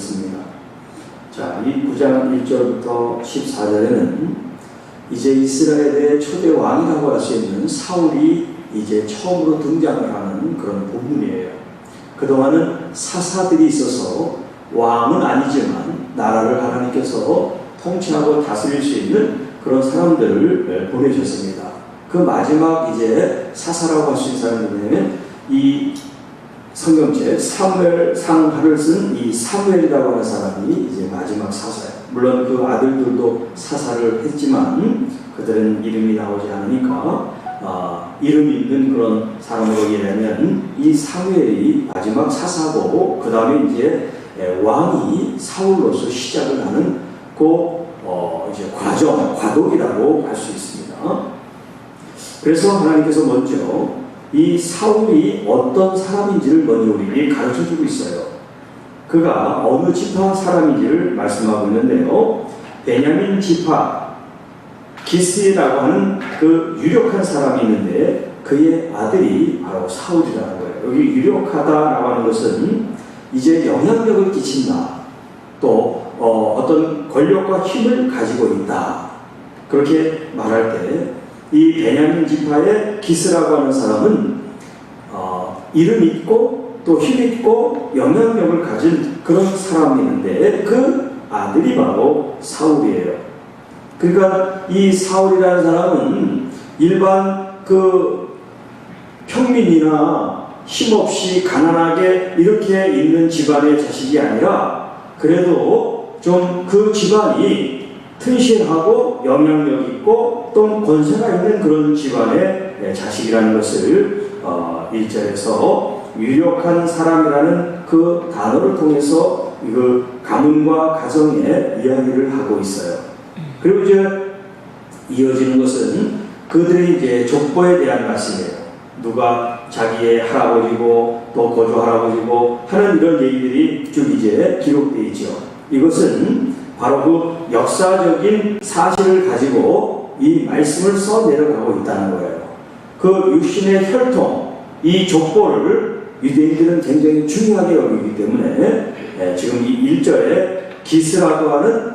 있습니다. 자, 이 9장 1절부터 14절에는 이제 이스라엘의 초대 왕이라고 할 수 있는 사울이 이제 처음으로 등장을 하는 그런 부분이에요. 그동안은 사사들이 있어서 왕은 아니지만 나라를 하나님께서 통치하고 다스릴 수 있는 그런 사람들을 보내셨습니다. 그 마지막 이제 사사라고 할 수 있는 사람이 뭐냐면 이 성경책 사무엘상하를 쓴 이 사무엘이라고 하는 사람이 이제 마지막 사사예요. 물론 그 아들들도 사사를 했지만 그들은 이름이 나오지 않으니까 이름이 있는 그런 사람으로 얘기하면 이 사무엘이 마지막 사사고 그 다음에 이제 왕이 사울로서 시작을 하는 그 이제 과도기라고 할 수 있습니다. 그래서 하나님께서 먼저 이 사울이 어떤 사람인지를 먼저 우리에게 가르쳐주고 있어요. 그가 어느 지파 사람인지를 말씀하고 있는데요. 베냐민 지파 기스라고 하는 그 유력한 사람이 있는데 그의 아들이 바로 사울이라는 거예요. 여기 유력하다라고 하는 것은 이제 영향력을 끼친다. 또 어떤 권력과 힘을 가지고 있다. 그렇게 말할 때 이 베냐민 지파의 기스라고 하는 사람은 이름 있고 또 힘 있고 영향력을 가진 그런 사람이 있는데 그 아들이 바로 사울이에요. 그러니까 이 사울이라는 사람은 일반 그 평민이나 힘없이 가난하게 이렇게 있는 집안의 자식이 아니라 그래도 좀 그 집안이 튼실하고 영향력 있고 또 권세가 있는 그런 집안의 자식이라는 것을 1절에서 유력한 사람이라는 그 단어를 통해서 그 가문과 가정의 이야기를 하고 있어요. 그리고 이제 이어지는 것은 그들의 이제 족보에 대한 말씀이에요. 누가 자기의 할아버지고 또 거조 할아버지고 하는 이런 얘기들이 쭉 이제 기록되어 있죠. 이것은 바로 그 역사적인 사실을 가지고 이 말씀을 써 내려가고 있다는 거예요. 그 육신의 혈통, 이 족보를 유대인들은 굉장히 중요하게 여기기 때문에 지금 이 1절에 기스라고 하는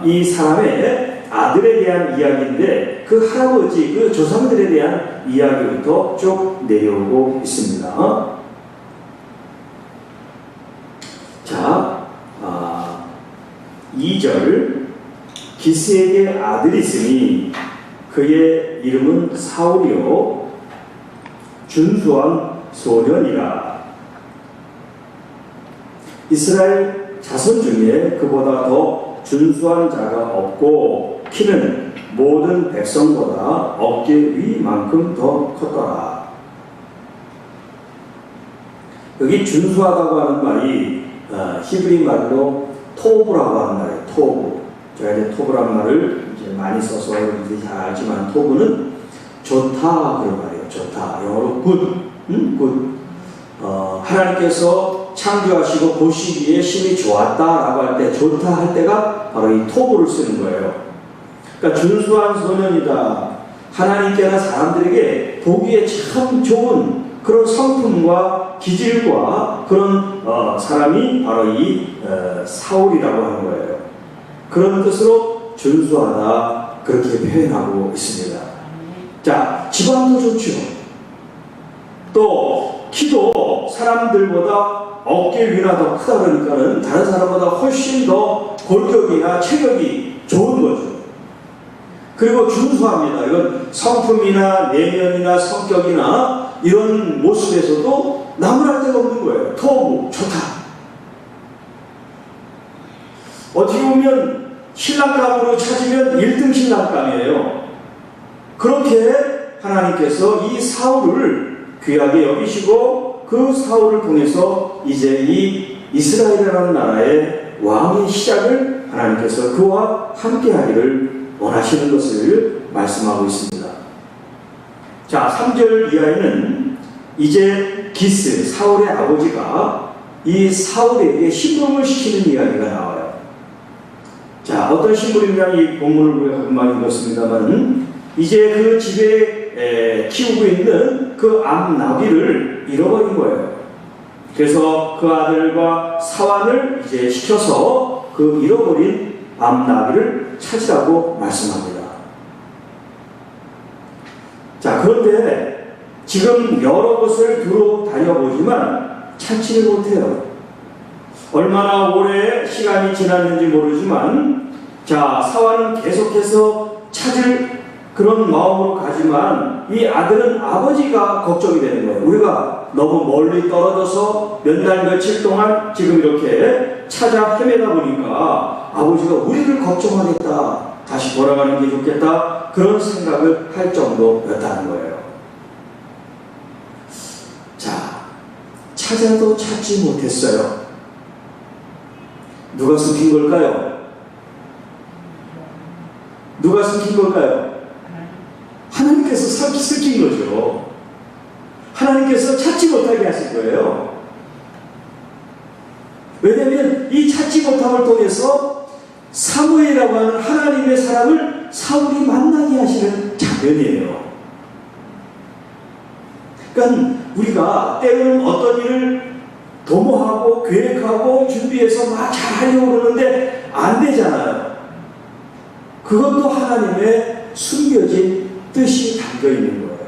이 사람의 아들에 대한 이야기인데 그 할아버지, 그 조상들에 대한 이야기부터 쭉 내려오고 있습니다. 자, 2절 기스에게 아들이 있으니 그의 이름은 사울이요 준수한 소년이라. 이스라엘 자손 중에 그보다 더 준수한 자가 없고 키는 모든 백성보다 어깨 위만큼 더 컸더라. 여기 준수하다고 하는 말이 히브리 말로 토브라고 하는 말이에요. 토브. 제가 이제 토브라는 말을 이제 많이 써서 여러분들이 잘 알지만 토브는 좋다 그런 말이에요. 좋다. 영어로 good. 하나님께서 창조하시고 보시기에 심히 좋았다라고 할 때 좋다 할 때가 바로 이 토브를 쓰는 거예요. 그러니까 준수한 소년이다. 하나님께나 사람들에게 보기에 참 좋은 그런 성품과 기질과 그런 사람이 바로 이 사울이라고 하는 거예요. 그런 뜻으로 준수하다 그렇게 표현하고 있습니다. 자, 집안도 좋죠. 또 키도 사람들보다 어깨 위나 더 크다 그러니까는 다른 사람보다 훨씬 더 골격이나 체격이 좋은 거죠. 그리고 준수합니다. 이건 성품이나 내면이나 성격이나 이런 모습에서도 나무랄 데가 없는 거예요. 토부, 좋다. 어떻게 보면 신랑감으로 찾으면 1등 신랑감이에요. 그렇게 하나님께서 이 사울을 귀하게 여기시고 그 사울을 통해서 이제 이 이스라엘이라는 나라의 왕의 시작을 하나님께서 그와 함께 하기를 원하시는 것을 말씀하고 있습니다. 자, 3절 이하에는 이제 기스, 사울의 아버지가 이 사울에게 심부름을 시키는 이야기가 나와요. 자, 어떤 심부름이냐 이 본문을 한번 읽었습니다만 이제 그 집에 키우고 있는 그 암나귀를 잃어버린 거예요. 그래서 그 아들과 사환을 이제 시켜서 그 잃어버린 암나귀를 찾으라고 말씀합니다. 자, 그런데 지금 여러 곳을 두루 다녀보지만 찾지를 못해요. 얼마나 오래 시간이 지났는지 모르지만, 자, 사환은 계속해서 찾을 그런 마음으로 가지만 이 아들은 아버지가 걱정이 되는 거예요. 우리가 너무 멀리 떨어져서 몇 날 며칠 동안 지금 이렇게 찾아 헤매다 보니까 아버지가 우리를 걱정하겠다, 다시 돌아가는 게 좋겠다, 그런 생각을 할 정도였다는 거예요. 자, 찾아도 찾지 못했어요. 누가 숨긴 걸까요? 누가 숨긴 걸까요? 하나님께서 숨긴 거죠. 하나님께서 찾지 못하게 하실 거예요. 왜냐하면 이 찾지 못함을 통해서 사무엘이라고 하는 하나님의 사람을 사울이 만나게 하시는 장면이에요. 그러니까 우리가 때로는 어떤 일을 도모하고 계획하고 준비해서 막 잘하려고 그러는데 안 되잖아요. 그것도 하나님의 숨겨진 뜻이 담겨 있는 거예요.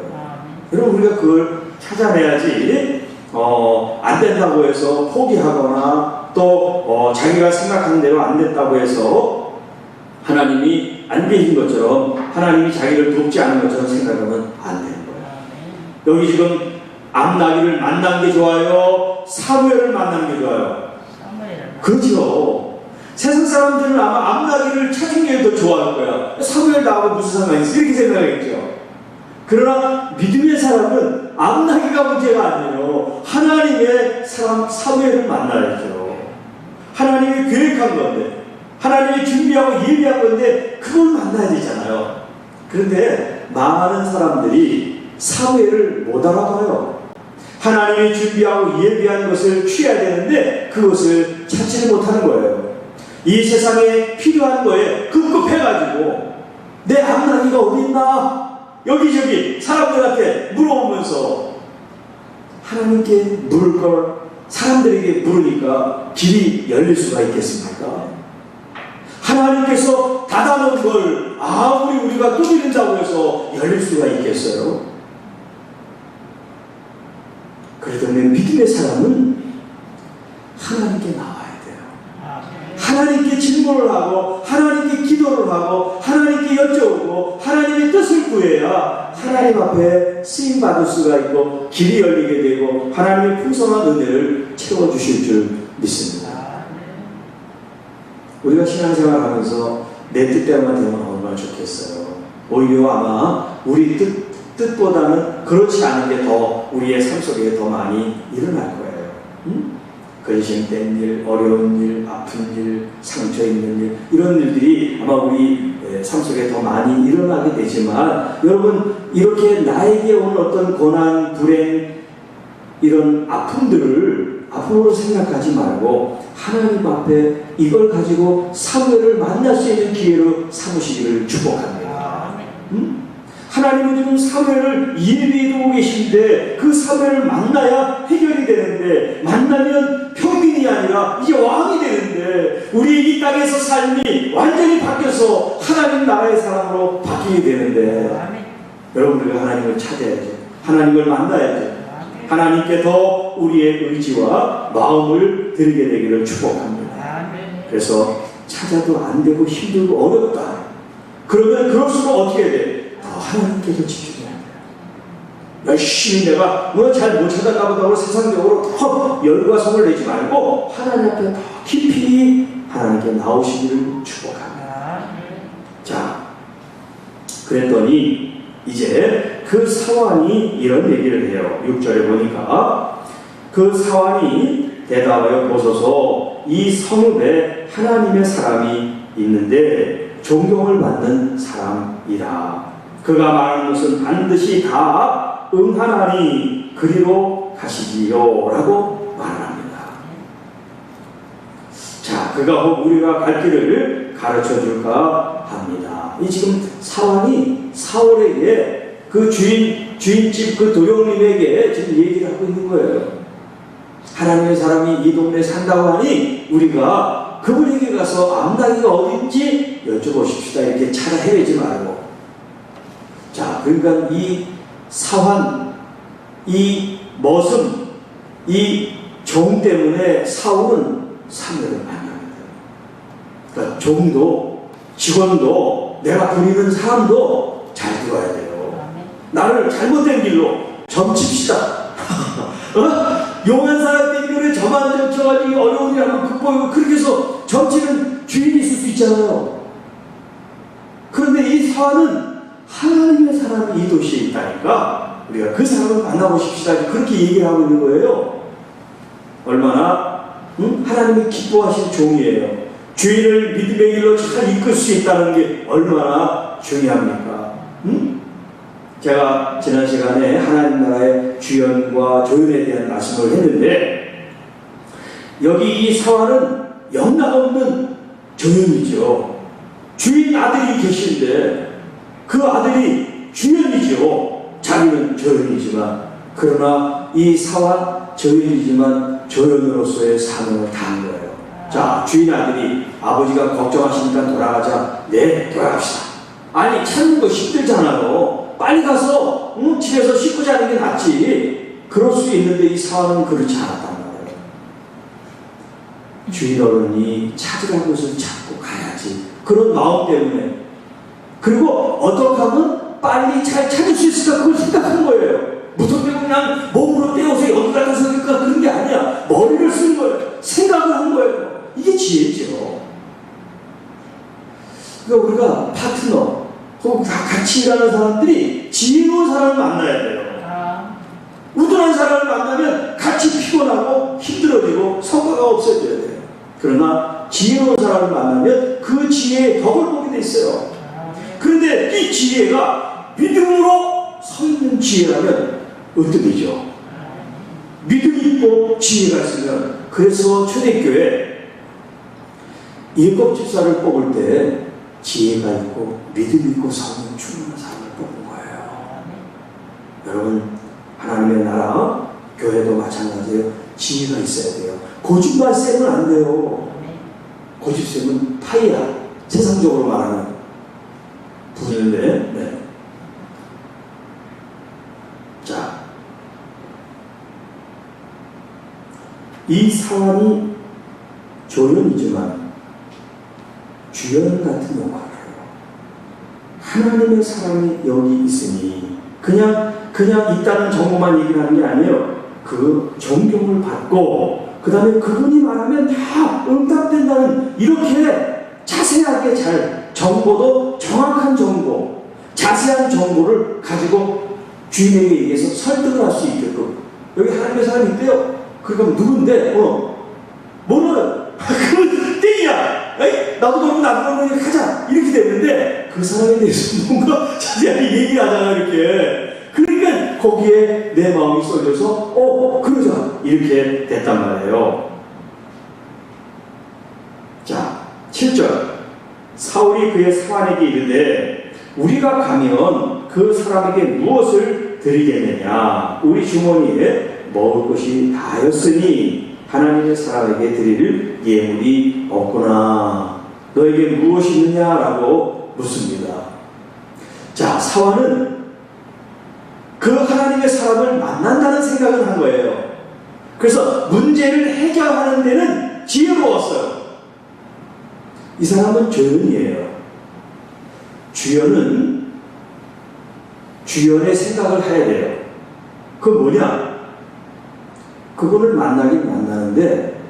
여러분, 우리가 그걸 찾아내야지 안 된다고 해서 포기하거나 또 자기가 생각하는 대로 안 됐다고 해서 하나님이 안 계신 것처럼, 하나님이 자기를 돕지 않은 것처럼 생각하면 안 되는 거예요. 여기 지금 암나귀를 만난 게 좋아요? 사무엘을 만난 게 좋아요? 그렇죠. 세상 사람들은 아마 암나귀를 찾은 게 더 좋아할 거야. 사무엘 나하고 무슨 상관이 있어? 이렇게 생각하겠죠. 그러나 믿음의 사람은 암나귀가 문제가 아니에요. 하나님의 사람 사무엘을 만나야죠. 하나님이 계획한 건데, 하나님이 준비하고 예비한 건데 그걸 만나야 되잖아요. 그런데 많은 사람들이 사무엘을 못 알아봐요. 하나님이 준비하고 예비한 것을 취해야 되는데 그것을 찾지를 못하는 거예요. 이 세상에 필요한 거에 급급해가지고 내 암나귀가 어디 있나 여기저기 사람들한테 물어보면서 하나님께 물을 걸 사람들에게 물으니까 길이 열릴 수가 있겠습니까? 하나님께서 닫아놓은 걸 아무리 우리가 두드린다고 해서 열릴 수가 있겠어요? 그러더니 믿음의 사람은 하나님께 나와야 돼요. 하나님께 질문을 하고 하나님께 기도를 하고 하나님께 여쭤보고 하나님의 뜻을 구해야 하나님 앞에 쓰임받을 수가 있고 길이 열리게 되고 하나님의 풍성한 은혜를 채워주실 줄 믿습니다. 우리가 신앙생활 하면서 내 뜻대로만 되면 얼마나 좋겠어요. 오히려 아마 우리 뜻보다는 그렇지 않은 게 더 우리의 삶 속에 더 많이 일어날 거예요. 근심된 일, 어려운 일, 아픈 일, 상처 있는 일, 이런 일들이 아마 우리 삶 속에 더 많이 일어나게 되지만, 여러분, 이렇게 나에게 온 어떤 고난, 불행, 이런 아픔들을 아픔으로 생각하지 말고 하나님 앞에 이걸 가지고 사무엘을 만날 수 있는 기회로 삼으시기를 축복합니다. 하나님은 지금 사무엘을 예비해 두고 계신데 그 사무엘을 만나야 해결이 되는데, 만나면 평민이 아니라 이제 왕이 되는데, 우리 이 땅에서 삶이 완전히 바뀌어서 하나님 나라의 사람으로 바뀌게 되는데, 여러분들과 하나님을 찾아야죠. 하나님을 만나야죠. 하나님께 더 우리의 의지와 마음을 드리게 되기를 축복합니다. 그래서 찾아도 안 되고 힘들고 어렵다. 그러면 그럴수록 어떻게 해야 돼? 더 하나님께서 집중해야 돼요. 열심히 내가 잘 못 찾았나 보다 하고 세상적으로 더 열과 성을 내지 말고 하나님 앞에 더 깊이 하나님께 나오시기를 축복합니다. 자, 그랬더니 이제 그 사환이 이런 얘기를 해요. 6절에 보니까 그 사환이 대답하여 보소서, 이 성읍에 하나님의 사람이 있는데 존경을 받는 사람이다. 그가 말하는 것은 반드시 다 응하나니 그리로 가시지요 라고 말합니다. 자, 그가 혹 우리가 갈 길을 가르쳐 줄까 합니다. 이 지금 사환이 사울에게 그 주인집 그 도령님에게 지금 얘기를 하고 있는 거예요. 하나님의 사람이 이 동네에 산다고 하니 우리가 그분에게 가서 암나기가 어딘지 여쭤보십시다. 이렇게 차라 헤매지 말고. 자, 그러니까 이 사환, 이 머슴, 이 종 때문에 사울은 사멸을 만납니다. 그러니까 종도, 직원도, 내가 부리는 사람도 잘 들어야 돼요. 나를 잘못된 길로 점칩시다. 용한 사람들이 그래 저만 점쳐가지고 어려운 일 한번 극복하고 그렇게 해서 점치는 주인이 있을 수 있잖아요. 그런데 이 사환은 하나님의 사람이 이 도시에 있다니까 우리가 그 사람을 만나보십시다. 그렇게 얘기를 하고 있는 거예요. 얼마나 하나님이 기뻐하신 종이에요. 주인을 믿음의 길로 잘 이끌 수 있다는 게 얼마나 중요합니까? 제가 지난 시간에 하나님 나라의 주연과 조연에 대한 말씀을 했는데 여기 이 사환은 영락없는 조연이죠. 주인 아들이 계신데 그 아들이 주연이죠. 자기는 조연이지만 그러나 이 사환 조연이지만 조연으로서의 사명을 다한 거예요. 자, 주인 아들이 아버지가 걱정하시니까 돌아가자. 네, 돌아갑시다. 아니 찾는 거 힘들잖아요. 빨리 가서 집에서 씻고 자는 게 낫지. 그럴 수 있는데 이 사람은 그렇지 않았단 말이에요. 주인 어른이 찾으라는 것을 찾고 가야지. 그런 마음 때문에. 그리고 어떻게 하면 빨리 잘 찾을 수 있을까 그걸 생각한 거예요. 무턱대고 그냥 몸으로 떼어서 여기다 가서 그런 게 아니야. 머리를 쓴 거예요. 생각을 한 거예요. 이게 지혜죠. 그러니까 우리가 파트너 혹은 같이 일하는 사람들이 지혜로운 사람을 만나야 돼요. 우둔한 사람을 만나면 같이 피곤하고 힘들어지고 성과가 없어져야 돼요. 그러나 지혜로운 사람을 만나면 그 지혜의 덕을 보게 돼 있어요. 그런데 이 지혜가 믿음으로 서 있는 지혜라면 으뜸이죠. 믿음이 있고 지혜가 있으면. 그래서 초대교회 일곱 집사를 뽑을 때 지혜가 있고 믿음이 있고 성령 충만한 사람을 뽑은 거예요. 여러분 하나님의 나라 교회도 마찬가지예요. 지혜가 있어야 돼요. 고집만 세면 안 돼요. 고집 세면 파이야. 세상적으로 말하는 부인인데. 네. 자, 이 사람이 조연이지만 주연 같은 역할을 해요. 하나님의 사람이 여기 있으니 그냥 있다는 정보만 얘기를 하는 게 아니에요. 그 존경을 받고 그 다음에 그분이 말하면 다 응답된다는 이렇게 자세하게 잘 정보도 정확한 정보 자세한 정보를 가지고 주인에게 얘기해서 설득을 할 수 있게끔. 여기 하나님의 사람이 있대요. 그러니까 누군데? 뭐는 그건 땡이야. 에이? 나도 그러면 가자. 이렇게 됐는데 그 사람에 대해서 뭔가 자세하게 얘기를 하잖아. 이렇게. 그러니까 거기에 내 마음이 쏠려서 그러자. 이렇게 됐단 말이에요. 자, 7절. 사울이 그의 사환에게 이르되 우리가 가면 그 사람에게 무엇을 드리겠느냐? 우리 주머니에 먹을 것이 다였으니 하나님의 사람에게 드릴 예물이 없구나. 너에게 무엇이 있느냐라고 묻습니다. 자, 사환은 그 하나님의 사람을 만난다는 생각을 한 거예요. 그래서 문제를 해결하는 데는 지혜로웠어요. 이 사람은 조연이에요. 주연의 생각을 해야 돼요. 그건 뭐냐? 그분을 만나긴 만나는데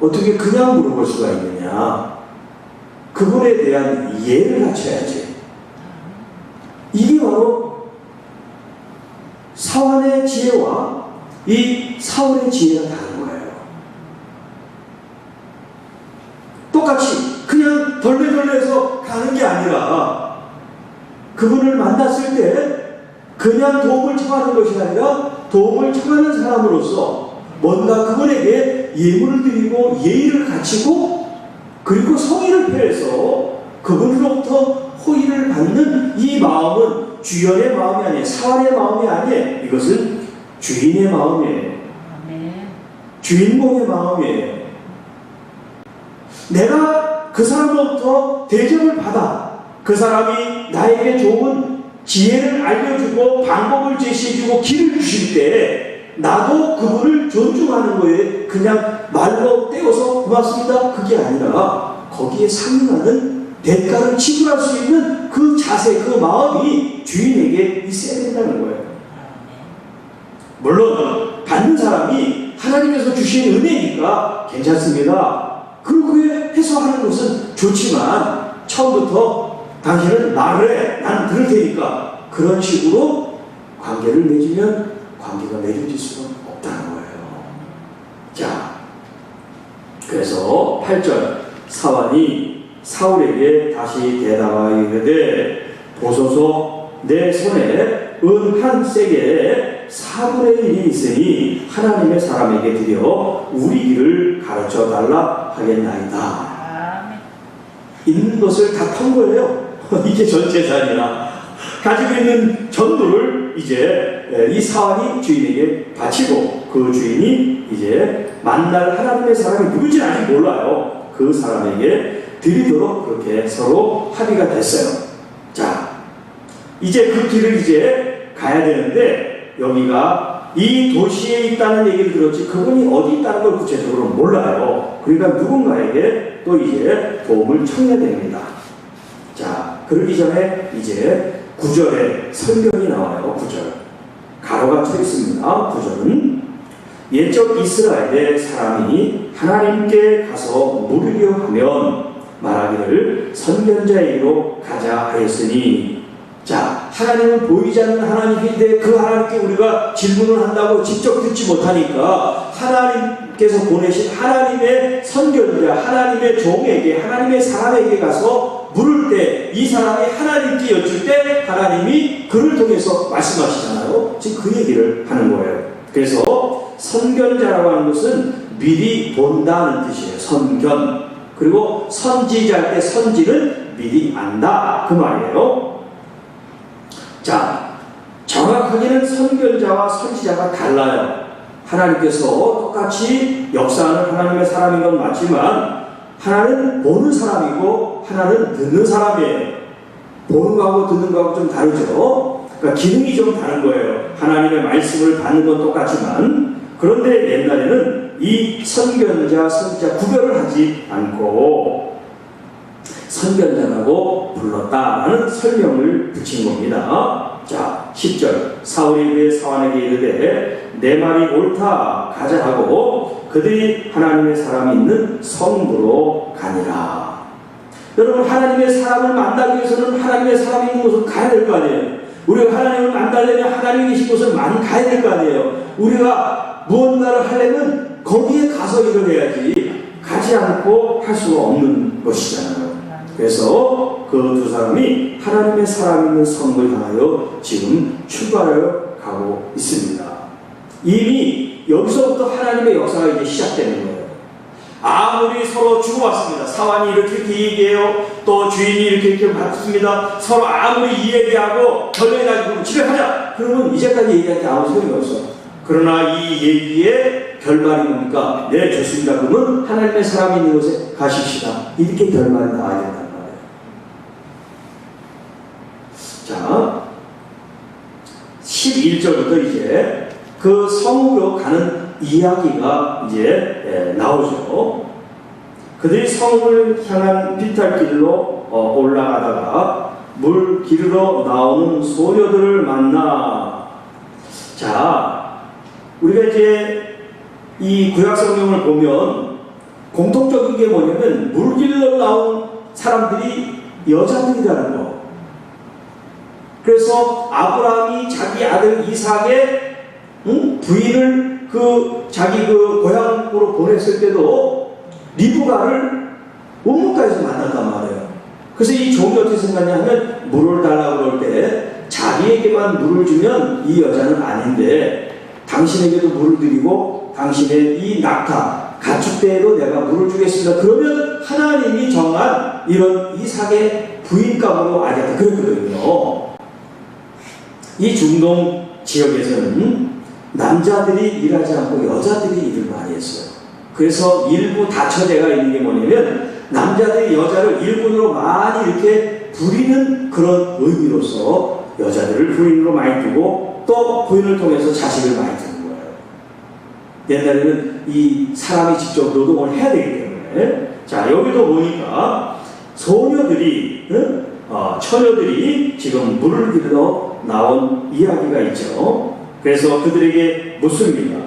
어떻게 그냥 물어볼 수가 있느냐? 그분에 대한 이해를 갖춰야지. 이게 바로 사환의 지혜와 이 사울의 지혜가 다른 거예요. 똑같이 그냥 덜레덜레해서 가는 게 아니라 그분을 만났을 때 그냥 도움을 청하는 것이 아니라 도움을 청하는 사람으로서 뭔가 그분에게 예물을 드리고 예의를 갖추고 그리고 성의를 표해서 그분으로부터 호의를 받는 이 마음은 주연의 마음이 아니에요. 사환의 마음이 아니에요. 이것은 주인의 마음이에요. 주인공의 마음이에요. 내가 그 사람으로부터 대접을 받아 그 사람이 나에게 좋은 지혜를 알려주고 방법을 제시해주고 길을 주실 때 나도 그분을 존중하는 거예요. 그냥 말로 떼어서 고맙습니다 그게 아니라 거기에 상응하는 대가를 지불할 수 있는 그 자세, 그 마음이 주인에게 있어야 된다는 거예요. 물론 받는 사람이 하나님께서 주신 은혜니까 괜찮습니다. 그렇게 해서 하는 것은 좋지만 처음부터 당신은 말을 해, 나는 들을 테니까 그런 식으로 관계를 맺으면 관계가 맺어질 수가 없다는 거예요. 자, 그래서 8절 사환이 사울에게 다시 대답하여 이르되 보소서 내 손에 은 한 쐐기에 4분의 1이 있으니 하나님의 사람에게 드려 우리 길을 가르쳐 달라 하겠나이다. 있는 것을 다 턴 거예요. 이게 전 재산이나 가지고 있는 전부를 이제 이 사환이 주인에게 바치고 그 주인이 이제 만날 하나님의 사람이 누군지는 아직 몰라요. 그 사람에게 드리도록 그렇게 서로 합의가 됐어요. 자, 이제 그 길을 이제 가야 되는데 여기가 이 도시에 있다는 얘기를 들었지 그분이 어디 있다는 걸 구체적으로 몰라요. 그러니까 누군가에게 또 이제 도움을 청해야 됩니다. 자, 그러기 전에 이제 9절에 설명이 나와요. 9절 가로가 쳐 있습니다. 9절은 옛적 이스라엘의 사람이 하나님께 가서 물으려 하면 말하기를 선견자에게로 가자 하였으니, 자, 하나님은 보이지 않는 하나님인데 그 하나님께 우리가 질문을 한다고 직접 듣지 못하니까 하나님께서 보내신 하나님의 선견자, 하나님의 종에게, 하나님의 사람에게 가서 물을 때 이 사람이 하나님께 여쭐 때 하나님이 그를 통해서 말씀하시잖아요. 지금 그 얘기를 하는 거예요. 그래서 선견자라고 하는 것은 미리 본다는 뜻이에요. 선견. 그리고 선지자할 때 선지는 미리 안다 그 말이에요. 자, 정확하게는 선견자와 선지자가 달라요. 하나님께서 똑같이 역사하는 하나님의 사람인 건 맞지만 하나는 보는 사람이고 하나는 듣는 사람이에요. 보는 거하고 듣는 거하고 좀 다르죠. 그러니까 기능이 좀 다른 거예요. 하나님의 말씀을 받는 건 똑같지만, 그런데 옛날에는 이 선견자, 선지자 구별을 하지 않고 선견자라고 불렀다라는 설명을 붙인 겁니다. 자, 10절 사울이 그의 사환에게 이르되 내 말이 옳다 가자 하고 그들이 하나님의 사람이 있는 성부로 가니라. 여러분, 하나님의 사람을 만나기 위해서는 하나님의 사람이 있는 곳으로 가야 될 거 아니에요. 우리가 하나님을 만나려면 하나님이 계신 곳을 많이 가야 될 거 아니에요. 우리가 무언가를 하려면 거기에 가서 일을 해야지 가지 않고 할 수가 없는 것이잖아요. 그래서 그 두 사람이 하나님의 사람이 있는 성을 향하여 지금 출발을 가고 있습니다. 이미 여기서부터 하나님의 역사가 이제 시작되는 거예요. 아무리 서로 주고받습니다. 사환이 이렇게 얘기해요. 또 주인이 이렇게 받습니다. 서로 아무리 이야기하고 결론해가지고 집에 가자. 그러면 이제까지 얘기할 게 아무 소용이 없어. 그러나 이 얘기의 결말이 뭡니까? 네, 좋습니다. 그러면 하나님의 사람이 있는 곳에 가십시다. 이렇게 결말이 나와야 된단 말이에요. 자, 11절부터 이제 그 성으로 가는 이야기가 이제 나오죠. 그들이 성을 향한 비탈길로 올라가다가 물 기르러 나오는 소녀들을 만나. 자, 우리가 이제 이 구약 성경을 보면 공통적인 게 뭐냐면 물 기르러 나온 사람들이 여자들이라는 거. 그래서 아브라함이 자기 아들 이삭의 부인을 자기 고향으로 보냈을 때도 리브가를 원문가에서 만났단 말이에요. 그래서 이 종이 어떻게 생각하냐 하면 물을 달라고 그럴 때 자기에게만 물을 주면 이 여자는 아닌데 당신에게도 물을 드리고 당신의 이 낙타 가축대에도 내가 물을 주겠습니다. 그러면 하나님이 정한 이런 이삭의 부인감으로 알겠다 그랬거든요. 이 중동 지역에서는 남자들이 일하지 않고 여자들이 일을 많이 했어요. 그래서 일부 다처제가 있는 게 뭐냐면 남자들이 여자를 일꾼으로 많이 이렇게 부리는 그런 의미로서 여자들을 부인으로 많이 두고 또 부인을 통해서 자식을 많이 두는 거예요. 옛날에는 이 사람이 직접 노동을 해야 되기 때문에. 자, 여기도 보니까 소녀들이 처녀들이 지금 물을 길러 나온 이야기가 있죠. 그래서 그들에게 묻습니다.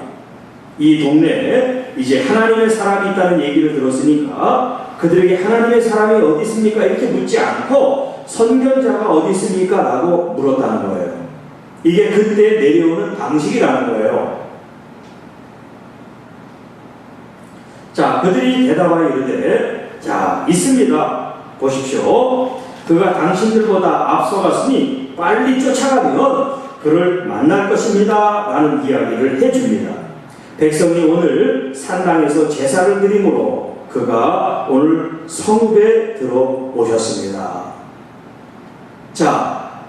이 동네에 이제 하나님의 사람이 있다는 얘기를 들었으니까 그들에게 하나님의 사람이 어디 있습니까? 이렇게 묻지 않고 선견자가 어디 있습니까? 라고 물었다는 거예요. 이게 그때 내려오는 방식이라는 거예요. 자, 그들이 대답하여 이르되 자, 있습니다. 보십시오. 그가 당신들보다 앞서갔으니 빨리 쫓아가면 그를 만날 것입니다. 라는 이야기를 해줍니다. 백성이 오늘 산당에서 제사를 드리므로 그가 오늘 성읍에 들어오셨습니다. 자,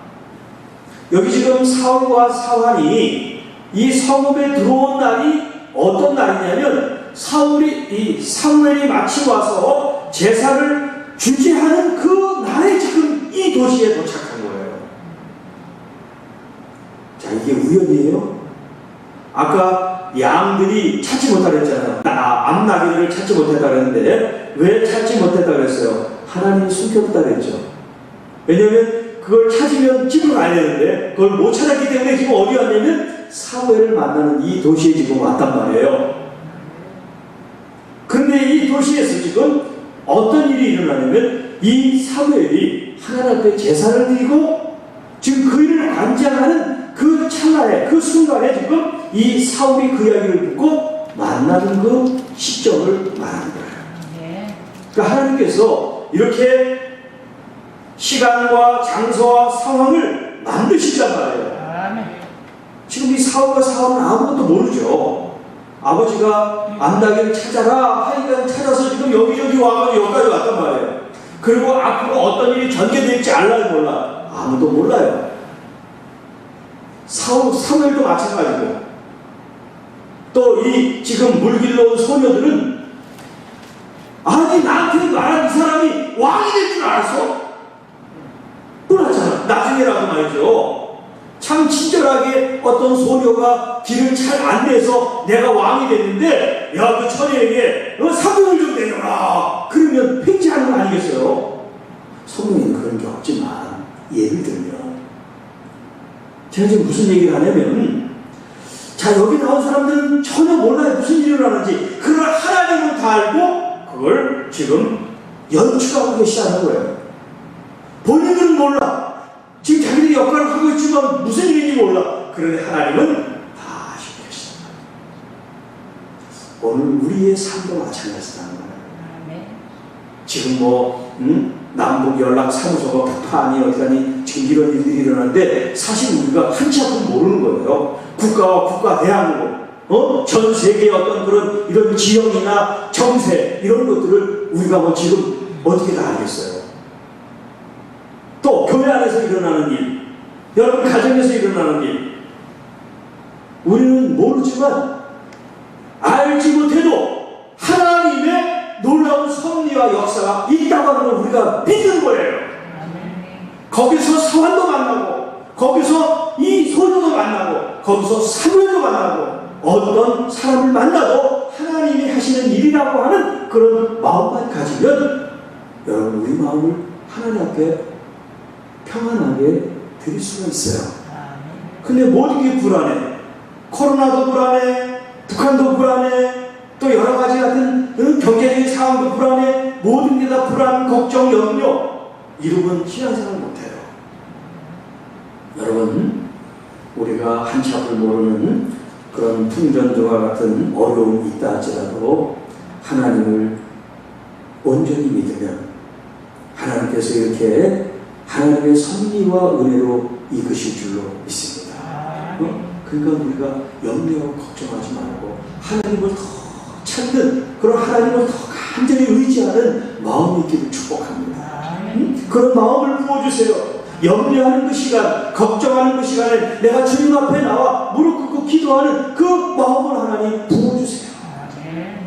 여기 지금 사울과 사환이 이 성읍에 들어온 날이 어떤 날이냐면 이 사무엘이 마치 와서 제사를 주재하는 그 날에 지금 이 도시에 도착한 거예요. 자, 이게 우연이에요? 아까 양들이 찾지 못하다 그랬잖아요. 암나귀들을 찾지 못했다 그랬는데 왜 찾지 못했다 그랬어요? 하나님이 숨겼다 그랬죠. 왜냐하면 그걸 찾으면 집으로 가야 되는데 그걸 못 찾았기 때문에 지금 어디 왔냐면 사무엘을 만나는 이 도시에 지금 왔단 말이에요. 그런데 이 도시에서 지금 어떤 일이 일어나냐면 이 사무엘이 하나님 앞에 제사를 드리고 지금 그 일을 관장하는 그 찰나에 그 순간에 지금 이 사울이 그 이야기를 듣고 만나는 그 시점을 말하는 거예요. 그러니까 하나님께서 이렇게 시간과 장소와 상황을 만드시단 말이에요. 지금 이 사울과 사울은 아무것도 모르죠. 아버지가 암나귀를 찾아라 하니까 찾아서 지금 여기저기 와가지고 여기까지 왔단 말이에요. 그리고 앞으로 어떤 일이 전개될지 알아요, 몰라? 아무도 몰라요. 사무엘도 마찬가지고 또 이 지금 물길로 온 소녀들은 아니 나한테 말한 이 사람이 왕이 될 줄 알았어? 몰랐잖아. 나중에라도 말이죠. 참 친절하게 어떤 소녀가 길을 잘 안내해서 내가 왕이 됐는데 야, 그 처녀에게 너 사명을 좀 내려라. 그러면 팽지하는 거 아니겠어요? 성경에는 그런 게 없지만 예를 들면 제가 지금 무슨 얘기를 하냐면 자, 여기 나온 사람들은 전혀 몰라요. 무슨 일이 일어나는지. 그걸 하나님은 다 알고 그걸 지금 연출하고 계시다는 거예요. 본인들은 몰라. 지금 자기들이 역할을 하고 있지만 무슨 일인지 몰라. 그런데 하나님은 다 아시고 계시다. 오늘 우리의 삶도 마찬가지라는 거예요. 지금 남북 연락 사무소가 폭파하니 어디가니 지금 이런 일들이 일어나는데 사실 우리가 한치 앞은 모르는 거예요. 국가와 국가 대항으로 전 세계의 어떤 그런 이런 지형이나 정세 이런 것들을 우리가 뭐 지금 어떻게 다 알겠어요. 또 교회 안에서 일어나는 일, 여러분 가정에서 일어나는 일, 우리는 모르지만 알지 못해도 하나님의 놀라운 섭리와 역사가 있다고 하는 걸 우리가 믿는 거예요. 거기서 사환도 만나고 거기서 이 소녀도 만나고 거기서 사무엘도 만나고 어떤 사람을 만나도 하나님이 하시는 일이라고 하는 그런 마음만 가지면 여러분 우리 마음을 하나님 앞에 평안하게 드릴 수가 있어요. 근데 모든 게 불안해. 코로나도 불안해. 북한도 불안해. 또 여러 가지 같은 경제적인 상황도 불안해. 모든 게 다 불안, 걱정, 염려. 이러면 신앙생활 못해요. 여러분, 우리가 한치 앞을 모르는 그런 풍전등화 같은 어려움이 있다 할지라도 하나님을 온전히 믿으면 하나님께서 이렇게 하나님의 섭리와 은혜로 이끄실 줄로 믿습니다. 그러니까 우리가 염려하고 걱정하지 말고 하나님을 더 찾는 그런 하나님을 더 간절히 의지하는 마음이 있기를 축복합니다. 그런 마음을 부어주세요. 염려하는 그 시간, 걱정하는 그 시간에 내가 주님 앞에 나와 무릎 꿇고 기도하는 그 마음을 하나님 부어주세요.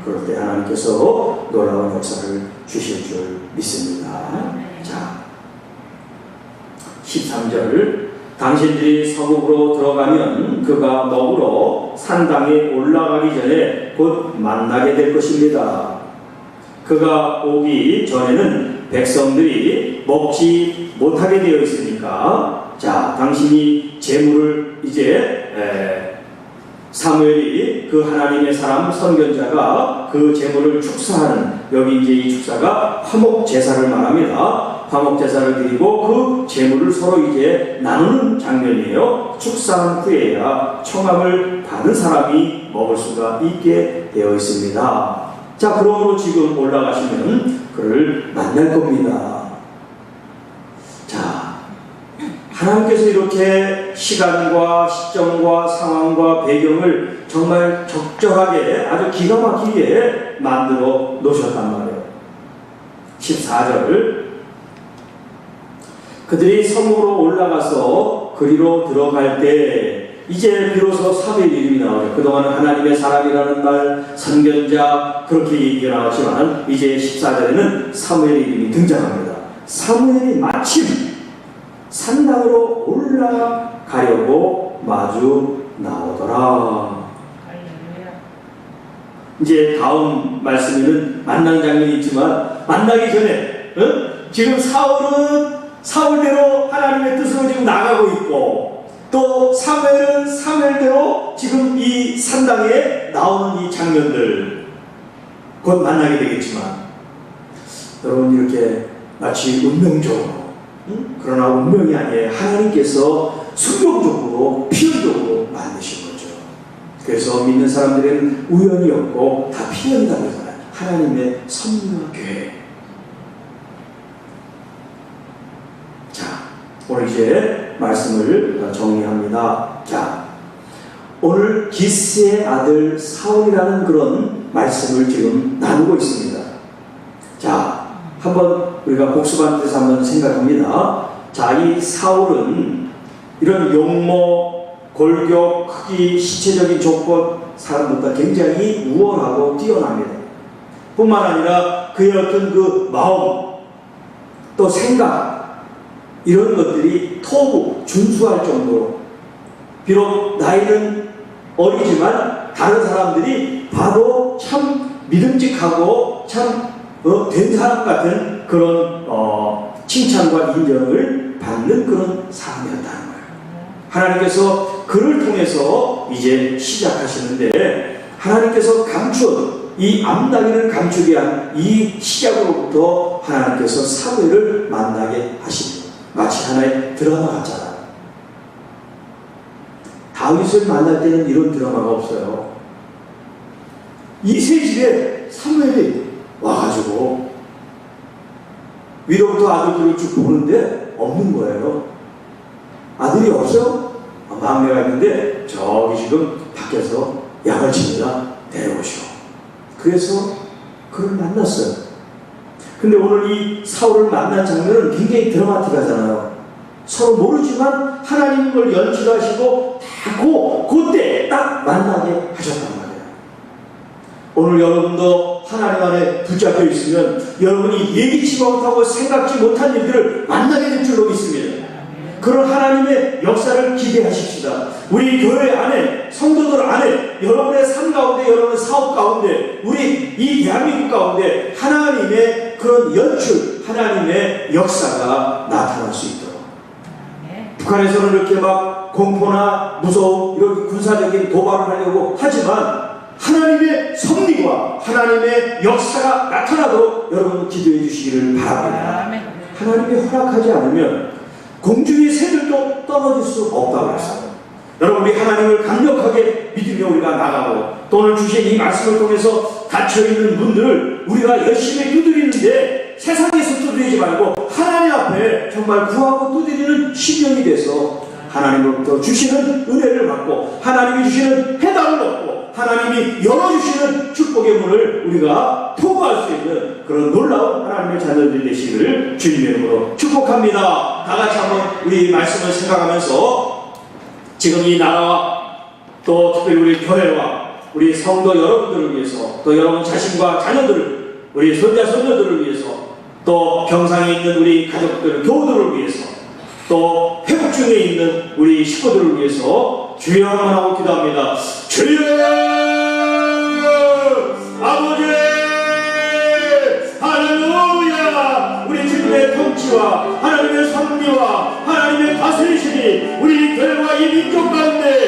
그럴 때 하나님께서 놀라운 역사를 주실 줄 믿습니다. 자, 13절. 당신들이 서국으로 들어가면 그가 먹으러 산당에 올라가기 전에 곧 만나게 될 것입니다. 그가 오기 전에는 백성들이 먹지 못하게 되어 있으니까, 자, 당신이 제물을 이제 사무엘이 그 하나님의 사람 선견자가 그 제물을 축사하는, 여기 이제 이 축사가 화목 제사를 말합니다. 화목 제사를 드리고 그 제물을 서로 이제 나누는 장면이에요. 축사한 후에야 청함을 받은 사람이 먹을 수가 있게 되어 있습니다. 자, 그러므로 지금 올라가시면 그를 만날 겁니다. 자, 하나님께서 이렇게 시간과 시점과 상황과 배경을 정말 적절하게 아주 기가 막히게 만들어 놓으셨단 말이에요. 14절. 그들이 성으로 올라가서 그리로 들어갈 때 이제 비로소 사무엘 이름이 나오죠. 그동안은 하나님의 사람이라는 말, 선견자 그렇게 얘기가 나왔지만 이제 14절에는 사무엘 이름이 등장합니다. 사무엘이 마침 산당으로 올라가려고 마주 나오더라. 이제 다음 말씀에는 만나는 장면이 있지만 만나기 전에 지금 사울대로 하나님의 뜻으로 지금 나가고 있고, 또 사무엘은 사무엘대로 지금 이 산당에 나오는 이 장면들 곧 만나게 되겠지만, 여러분 이렇게 마치 운명적으로, 그러나 운명이 아니에요. 하나님께서 순종적으로 필연적으로 만드신 거죠. 그래서 믿는 사람들은 우연이 없고 다 필연이라고 하잖아요. 하나님의 섭리와 계획. 오늘 이제 말씀을 정리합니다. 자, 오늘 기스의 아들 사울이라는 그런 말씀을 지금 나누고 있습니다. 자, 한번 우리가 복습한 뜻 한번 생각합니다. 자, 이 사울은 이런 용모, 골격, 크기, 시체적인 조건, 사람보다 굉장히 우월하고 뛰어납니다. 뿐만 아니라 그의 어떤 그 마음, 또 생각, 이런 것들이 토부, 준수할 정도로, 비록 나이는 어리지만 다른 사람들이 봐도 참 믿음직하고 참 된 사람 같은 그런 칭찬과 인정을 받는 그런 사람이었다는 거예요. 하나님께서 그를 통해서 이제 시작하시는데, 하나님께서 감춘 이 암나기를 감추게 한 이 시작으로부터 하나님께서 사무엘을 만나게 하십니다. 마치 하나의 드라마 같잖아요. 다윗을 만날 때는 이런 드라마가 없어요. 이세 집에 사무엘이 와가지고 위로부터 아들들을 쭉 보는데 없는 거예요. 아들이 없어요? 막내가 있는데 저기 지금 밖에서 양을 칩니다. 데려오시오. 그래서 그를 만났어요. 근데 오늘 이 사울을 만난 장면은 굉장히 드라마틱하잖아요. 서로 모르지만 하나님은 그걸 연출하시고 그때 딱 만나게 하셨단 말이에요. 오늘 여러분도 하나님 안에 붙잡혀 있으면 여러분이 예기치 못하고 생각지 못한 일들을 만나게 될 줄로 믿습니다. 그런 하나님의 역사를 기대하십시다. 우리 교회 안에, 성도들 안에, 여러분의 삶 가운데, 여러분의 사업 가운데, 우리 이 대한민국 가운데 하나님의 그런 연출, 하나님의 역사가 나타날 수 있도록. 북한에서는 이렇게 막 공포나 무서움, 이런 군사적인 도발을 하려고 하지만 하나님의 섭리와 하나님의 역사가 나타나도록 여러분 기도해 주시기를 바랍니다. 하나님이 허락하지 않으면 공중의 새들도 떨어질 수 없다고 했어요. 여러분, 우리 하나님을 강력하게 믿으며 우리가 나가고, 또 오늘 주신 이 말씀을 통해서 닫혀있는 문들을 우리가 열심히 두드리는데 세상에서 두드리지 말고 하나님 앞에 정말 구하고 두드리는 신령이 돼서 하나님으로부터 주시는 은혜를 받고 하나님이 주시는 해답을 얻고 하나님이 열어주시는 축복의 문을 우리가 통과할 수 있는 그런 놀라운 하나님의 자녀들 되시기를 주님의 이름으로 축복합니다. 다 같이 한번 우리 말씀을 생각하면서 지금 이 나라와 또 특별히 우리 교회와 우리 성도 여러분들을 위해서 또 여러분 자신과 자녀들 우리 손자 손녀들을 위해서 또 병상에 있는 우리 가족들 교우들을 위해서 또 회복 중에 있는 우리 식구들을 위해서 주여 한번 하고 기도합니다. 주여 아버지 할렐루야. 우리 주님의 통치와 하나님의 섭리와 하나님의 다스리심이 우리 교회와 이 민족 가운데